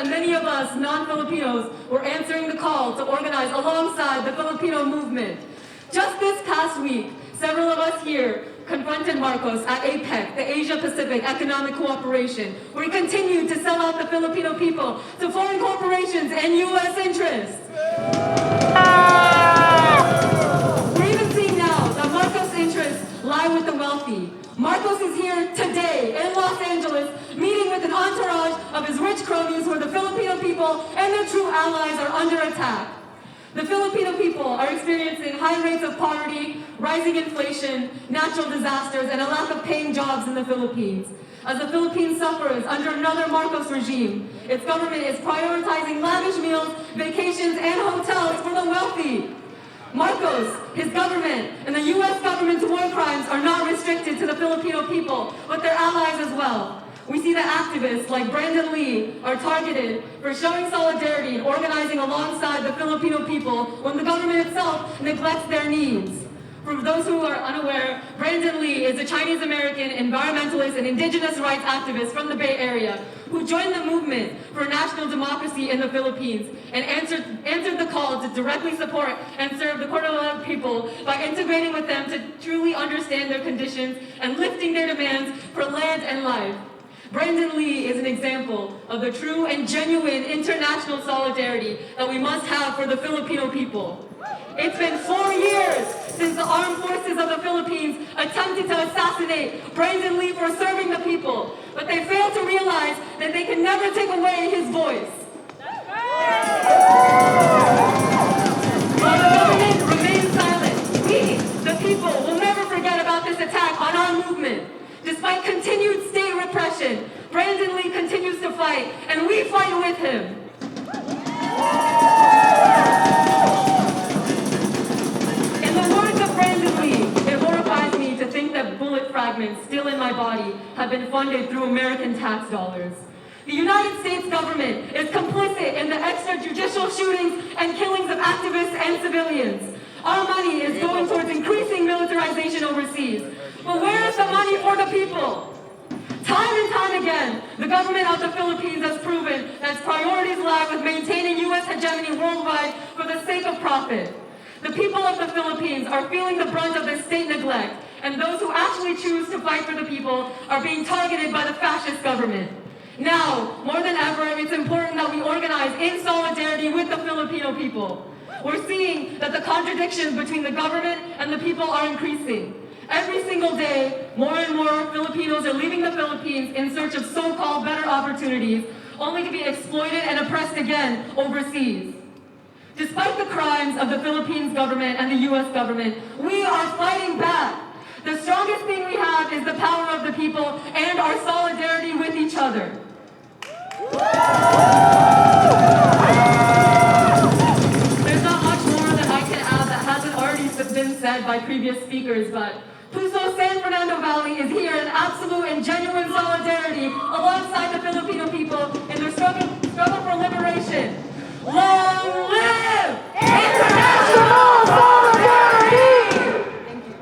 that many of us non-Filipinos were answering the call to organize alongside the Filipino movement. Just this past week, several of us here confronted Marcos at APEC, the Asia-Pacific Economic Cooperation, where he continued to sell out the Filipino people to foreign corporations and U.S. interests. We're even seeing now that Marcos' interests lie with the wealthy. Marcos is here today in Los Angeles, meeting with an entourage of his rich cronies where the Filipino people and their true allies are under attack. The Filipino people are experiencing high rates of poverty, rising inflation, natural disasters, and a lack of paying jobs in the Philippines. As the Philippines suffers under another Marcos regime, its government is prioritizing lavish meals, vacations, and hotels for the wealthy. Marcos, his government, and the U.S. government's war crimes are not restricted to the Filipino people, but their allies as well. We see that activists like Brandon Lee are targeted for showing solidarity and organizing alongside the Filipino people when the government itself neglects their needs. For those who are unaware, Brandon Lee is a Chinese-American environmentalist and indigenous rights activist from the Bay Area who joined the movement for national democracy in the Philippines and answered the call to directly support and serve the Cordova people by integrating with them to truly understand their conditions and lifting their demands for land and life. Brandon Lee is an example of the true and genuine international solidarity that we must have for the Filipino people. It's been 4 years since the armed forces of the Philippines attempted to assassinate Brandon Lee for serving the people, but they failed to realize that they can never take away his voice. While the government remains silent, we, the people, will never forget about this attack on our movement. Despite continued state repression, Brandon Lee continues to fight, and we fight with him. In the words of Brandon Lee, it horrifies me to think that bullet fragments still in my body have been funded through American tax dollars. The United States government is complicit in the extrajudicial shootings and killings of activists and civilians. Our money is going towards increasing militarization overseas. But where is the money for the people? Time and time again, the government of the Philippines has proven that its priorities lie with maintaining U.S. hegemony worldwide for the sake of profit. The people of the Philippines are feeling the brunt of this state neglect, and those who actually choose to fight for the people are being targeted by the fascist government. Now, more than ever, it's important that we organize in solidarity with the Filipino people. We're seeing that the contradictions between the government and the people are increasing. Every single day, more and more Filipinos are leaving the Philippines in search of so-called better opportunities, only to be exploited and oppressed again overseas. Despite the crimes of the Philippines government and the U.S. government, we are fighting back. The strongest thing we have is the power of the people and our solidarity with each other. There's not much more that I can add that hasn't already been said by previous speakers, but PUSO San Fernando Valley is here in absolute and genuine solidarity alongside the Filipino people in their struggle for liberation. Long live